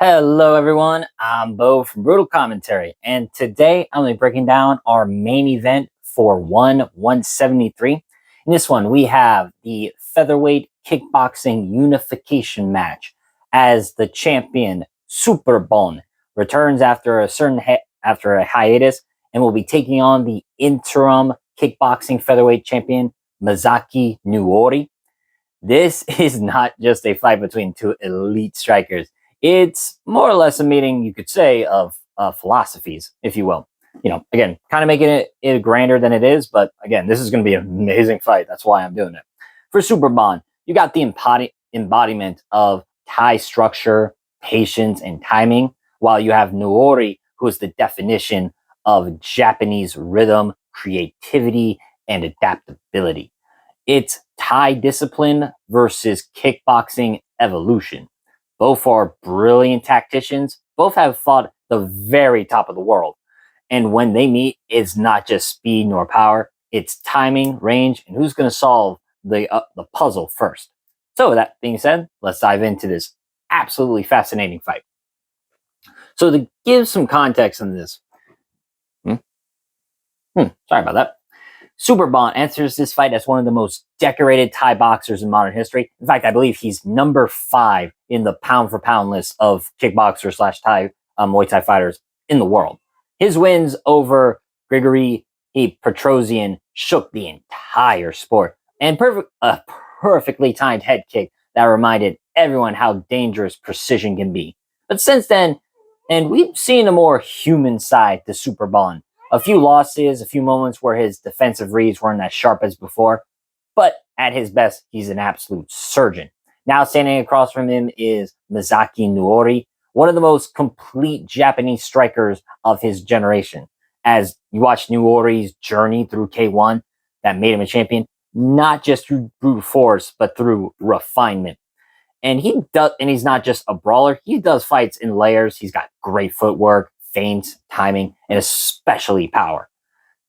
Hello, everyone. I'm Bo from Brutal Commentary, and today I'm going to be breaking down our main event for 173. In this one, we have the featherweight kickboxing unification match as the champion Superbon returns after after a hiatus and will be taking on the interim kickboxing featherweight champion Masaaki Noiri. This is not just a fight between two elite strikers. It's more or less a meeting, you could say, of philosophies, if you will. Again, kind of making it grander than it is, but again, this is going to be an amazing fight. That's why I'm doing it. For Superbon, you got the embodiment of Thai structure, patience, and timing, while you have Noori, who is the definition of Japanese rhythm, creativity, and adaptability. It's Thai discipline versus kickboxing evolution. Both are brilliant tacticians. Both have fought the very top of the world. And when they meet, it's not just speed nor power. It's timing, range, and who's going to solve the puzzle first. So with that being said, let's dive into this absolutely fascinating fight. So to give some context on this, sorry about that. Superbon enters this fight as one of the most decorated Thai boxers in modern history. In fact, I believe he's number 5 in the pound-for-pound list of kickboxers / Thai Muay Thai fighters in the world. His wins over Grigory Petrosian shook the entire sport, and a perfectly timed head kick that reminded everyone how dangerous precision can be. But since then, and we've seen a more human side to Superbon. A few losses, a few moments where his defensive reads weren't as sharp as before, but at his best, he's an absolute surgeon. Now standing across from him is Masaaki Noiri, one of the most complete Japanese strikers of his generation. As you watch Noiri's journey through K1 that made him a champion, not just through brute force, but through refinement. And he's not just a brawler, he does fights in layers. He's got great footwork, feints, timing, and especially power.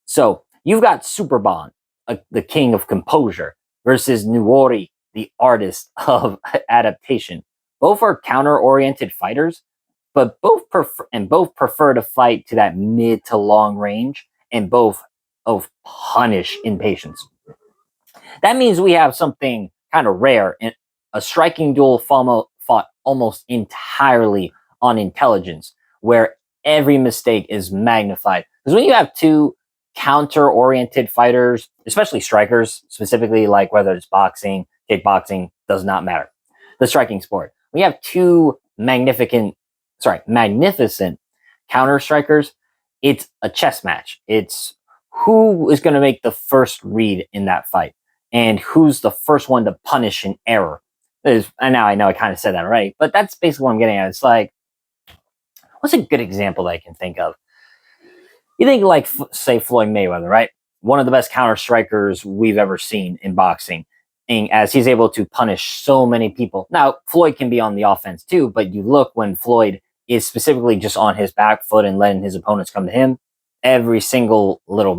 So you've got Superbon, the king of composure, versus Noiri, the artist of adaptation. Both are counter-oriented fighters, but both prefer to fight to that mid to long range, and both punish impatience. That means we have something kind of rare in a striking duel fought almost entirely on intelligence, where every mistake is magnified. Because when you have two counter-oriented fighters, especially strikers, specifically like whether it's boxing, kickboxing, does not matter. The striking sport. We have two magnificent counter strikers. It's a chess match. It's who is going to make the first read in that fight and who's the first one to punish an error. And now I know I kind of said that right, but that's basically what I'm getting at. It's like, what's a good example that I can think of? You think like, say, Floyd Mayweather, right? One of the best counter strikers we've ever seen in boxing, as he's able to punish so many people. Now, Floyd can be on the offense too, but you look when Floyd is specifically just on his back foot and letting his opponents come to him, every single little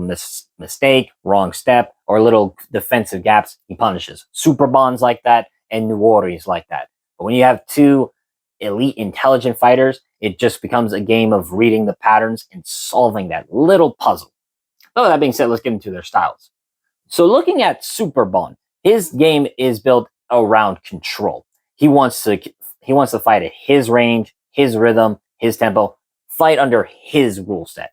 mistake, wrong step, or little defensive gaps, he punishes. Superbon's like that, and Noiri's like that. But when you have two elite intelligent fighters, it just becomes a game of reading the patterns and solving that little puzzle. So that being said, let's get into their styles. So looking at Superbon, his game is built around control. He wants to fight at his range, his rhythm, his tempo, fight under his rule set.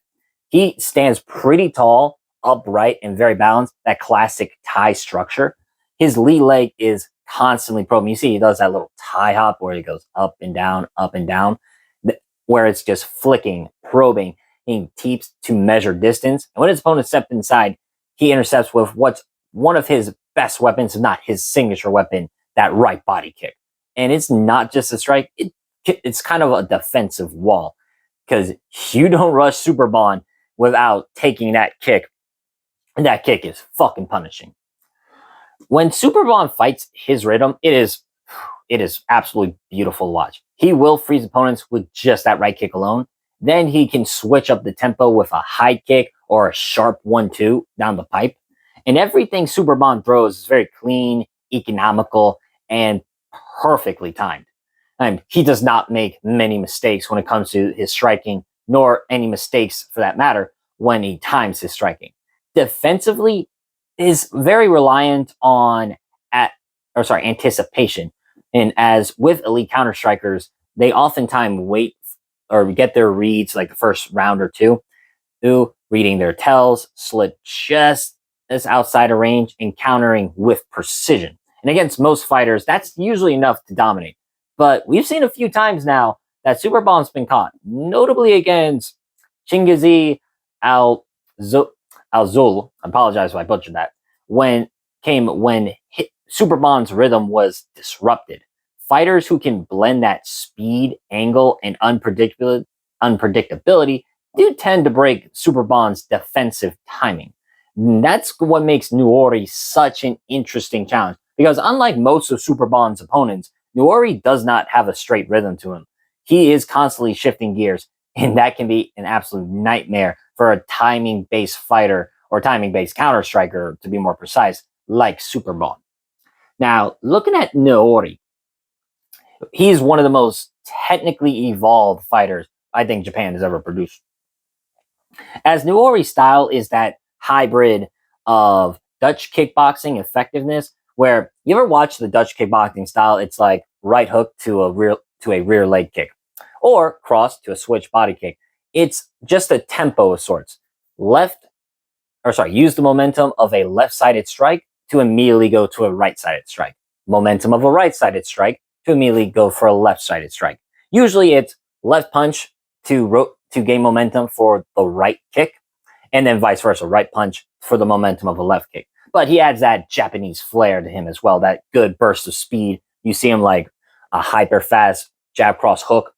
He stands pretty tall, upright, and very balanced, that classic Thai structure. His lead leg is constantly probing. You see he does that little Thai hop where he goes up and down, where it's just flicking, probing. He keeps to measure distance. And when his opponent steps inside, he intercepts with what's one of his best weapons, if not his signature weapon, that right body kick. And it's not just a strike, it's kind of a defensive wall, because you don't rush Superbon without taking that kick, and that kick is fucking punishing. When Superbon fights his rhythm, it is absolutely beautiful to watch. He will freeze opponents with just that right kick alone. Then he can switch up the tempo with a high kick or a sharp 1-2 down the pipe. And everything Superbon throws is very clean, economical, and perfectly timed. He does not make many mistakes when it comes to his striking, nor any mistakes for that matter when he times his striking. Defensively, is very reliant on anticipation. And as with elite counter strikers, they oftentimes wait or get their reads like the first round or two, reading their tells, slip just as outside of range, and countering with precision. And against most fighters, that's usually enough to dominate. But we've seen a few times now that Superbon's been caught, notably against Chingizi Al Zul. I apologize if I butchered that. When Superbon's rhythm was disrupted. Fighters who can blend that speed, angle, and unpredictability do tend to break Superbon's defensive timing. And that's what makes Noiri such an interesting challenge, because unlike most of Superbon's opponents, Noiri does not have a straight rhythm to him. He is constantly shifting gears, and that can be an absolute nightmare for a timing-based fighter or timing-based counter striker, to be more precise, like Superbon. Now, looking at Noiri, he's one of the most technically evolved fighters I think Japan has ever produced. As Noiri's style is that hybrid of Dutch kickboxing effectiveness, where you ever watch the Dutch kickboxing style, it's like right hook to a rear leg kick, or cross to a switch body kick. It's just a tempo of sorts. Use the momentum of a left-sided strike to immediately go to a right-sided strike. Momentum of a right-sided strike to immediately go for a left-sided strike. Usually it's left punch to gain momentum for the right kick, and then vice versa, right punch for the momentum of a left kick. But he adds that Japanese flair to him as well, that good burst of speed. You see him like a hyper fast jab cross hook.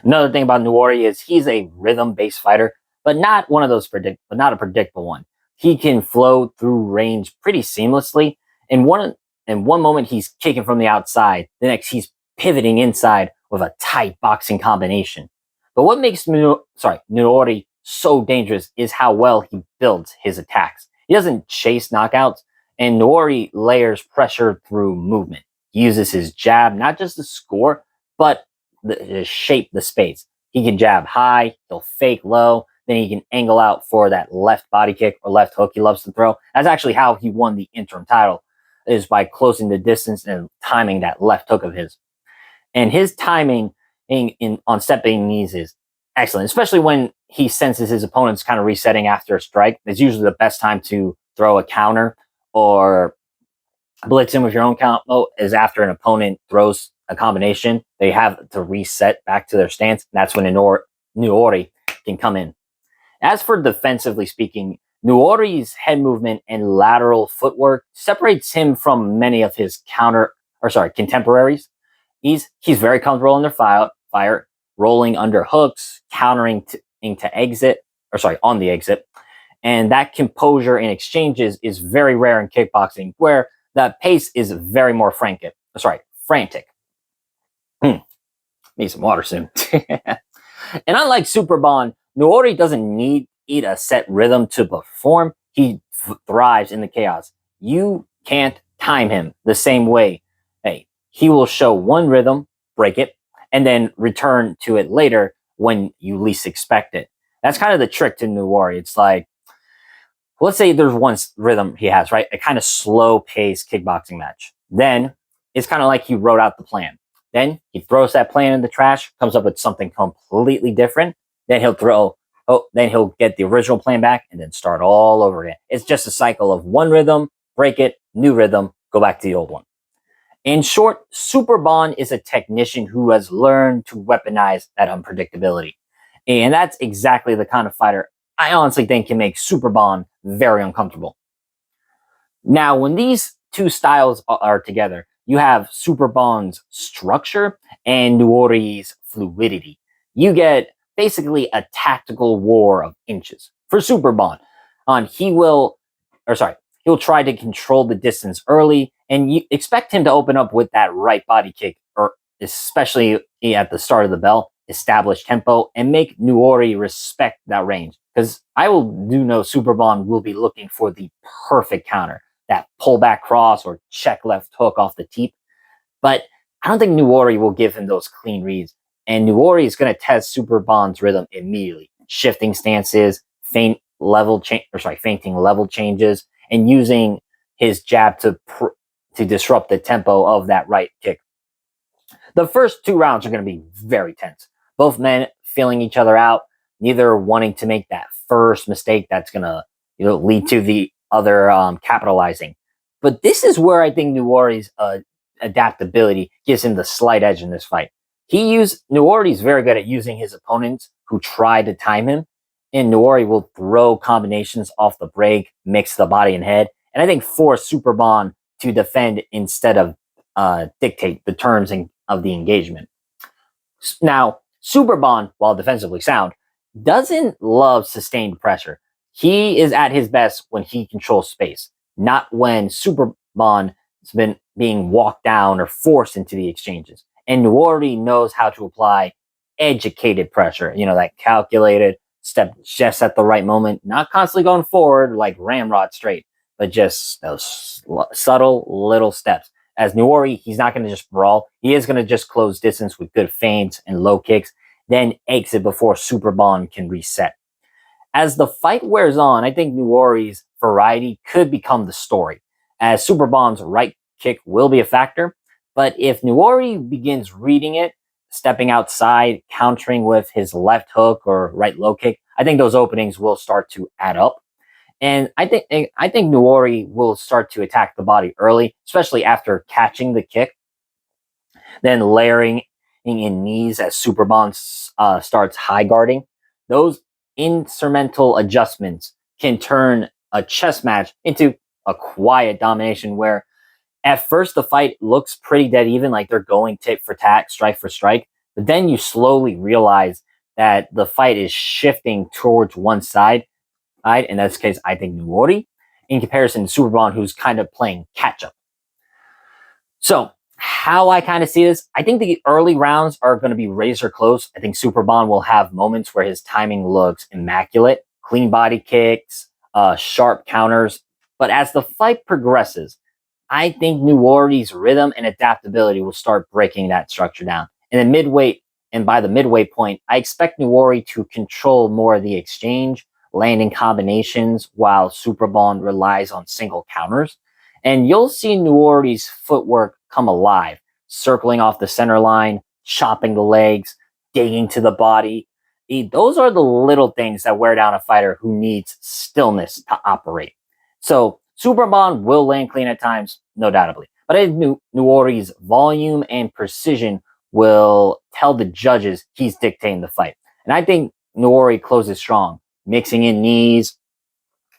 Another thing about Noiri is he's a rhythm-based fighter, but not not a predictable one. He can flow through range pretty seamlessly. In one moment he's kicking from the outside, the next he's pivoting inside with a tight boxing combination. But what makes Noiri so dangerous is how well he builds his attacks. He doesn't chase knockouts, and Noiri layers pressure through movement. He uses his jab not just to score, but to shape the space. He can jab high, he'll fake low, then he can angle out for that left body kick or left hook he loves to throw. That's actually how he won the interim title, is by closing the distance and timing that left hook of his. And his timing on stepping knees is excellent, especially when he senses his opponent's kind of resetting after a strike. It's usually the best time to throw a counter or blitz him with your own combo is after an opponent throws a combination. They have to reset back to their stance. That's when Noiri can come in. As for defensively speaking, Noiri's head movement and lateral footwork separates him from many of his contemporaries. He's very comfortable under fire, rolling under hooks, countering on the exit. And that composure in exchanges is very rare in kickboxing, where the pace is very more frantic. Need some water soon. And unlike Superbon, Noiri doesn't need a set rhythm to perform. He thrives in the chaos. You can't time him the same way. He will show one rhythm, break it, and then return to it later when you least expect it. That's kind of the trick to Noiri. It's like, let's say there's one rhythm he has, right? A kind of slow paced kickboxing match. Then it's kind of like he wrote out the plan. Then he throws that plan in the trash, comes up with something completely different. Then he'll get the original plan back and then start all over again. It's just a cycle of one rhythm, break it, new rhythm, go back to the old one. In short, Superbon is a technician who has learned to weaponize that unpredictability. And that's exactly the kind of fighter I honestly think can make Superbon very uncomfortable. Now, when these two styles are together, you have Superbon's structure and Noiri's fluidity. You get basically a tactical war of inches. For Superbon, he'll try to control the distance early, and you expect him to open up with that right body kick, or especially at the start of the bell, establish tempo, and make Noiri respect that range. Because I do know Superbon will be looking for the perfect counter, that pullback cross or check left hook off the teep. But I don't think Noiri will give him those clean reads. And Noiri is going to test Superbon's rhythm immediately, shifting stances, fainting level changes, and using his jab to disrupt the tempo of that right kick. The first 2 rounds are going to be very tense. Both men feeling each other out, neither wanting to make that first mistake that's going to lead to the other capitalizing. But this is where I think Noiri's adaptability gives him the slight edge in this fight. Noiri's very good at using his opponents who try to time him, and Noiri will throw combinations off the break, mix the body and head, and I think force Superbon to defend instead of dictate the terms of the engagement. Now, Superbon, while defensively sound, doesn't love sustained pressure. He is at his best when he controls space, not when Superbon has been being walked down or forced into the exchanges. And Noiri knows how to apply educated pressure, that calculated step just at the right moment, not constantly going forward like ramrod straight, but just those subtle little steps. As Noiri, he's not going to just brawl. He is going to just close distance with good feints and low kicks, then exit before Superbon can reset. As the fight wears on, I think Noiri's variety could become the story, as Superbon's right kick will be a factor. But if Noiri begins reading it, stepping outside, countering with his left hook or right low kick, I think those openings will start to add up. And I think Noiri will start to attack the body early, especially after catching the kick, then layering in knees as Superbon starts high guarding. Those instrumental adjustments can turn a chess match into a quiet domination where at first the fight looks pretty dead even, like they're going tit for tat, strike for strike, but then you slowly realize that the fight is shifting towards one side. In this case, I think Noiri, in comparison to Superbon, who's kind of playing catch up. So, how I kind of see this, I think the early rounds are going to be razor close. I think Superbon will have moments where his timing looks immaculate, clean body kicks, sharp counters. But as the fight progresses, I think Noiri's rhythm and adaptability will start breaking that structure down. And by the midway point, I expect Noiri to control more of the exchange, landing combinations, while Superbon relies on single counters. And you'll see Noiri's footwork come alive, circling off the center line, chopping the legs, digging to the body. Those are the little things that wear down a fighter who needs stillness to operate. So Superbon will land clean at times, no doubtably. But I think Noiri's volume and precision will tell the judges he's dictating the fight. And I think Noiri closes strong, mixing in knees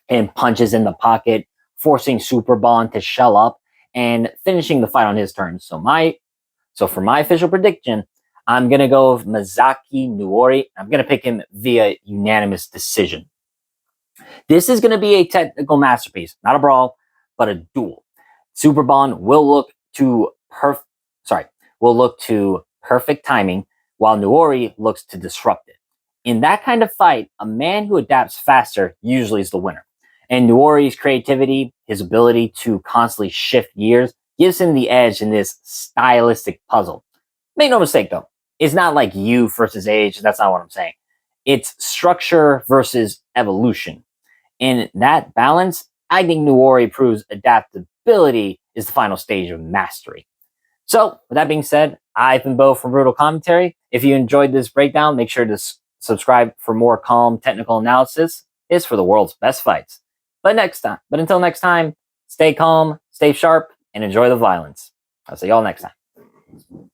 and punches in the pocket, forcing Superbon to shell up and finishing the fight on his terms. So for my official prediction, I'm going to go with Masaaki Noiri. I'm going to pick him via unanimous decision. This is going to be a technical masterpiece, not a brawl, but a duel. Superbon will look to perfect timing, while Noiri looks to disrupt it. In that kind of fight, a man who adapts faster usually is the winner. And Noiri's creativity, his ability to constantly shift gears, gives him the edge in this stylistic puzzle. Make no mistake though, it's not like youth versus age. That's not what I'm saying. It's structure versus evolution. In that balance, I think Noiri proves adaptability is the final stage of mastery. So, with that being said, I've been Bo from Brutal Commentary. If you enjoyed this breakdown, make sure to subscribe for more calm technical analysis. It's for the world's best fights. But until next time, stay calm, stay sharp, and enjoy the violence. I'll see y'all next time.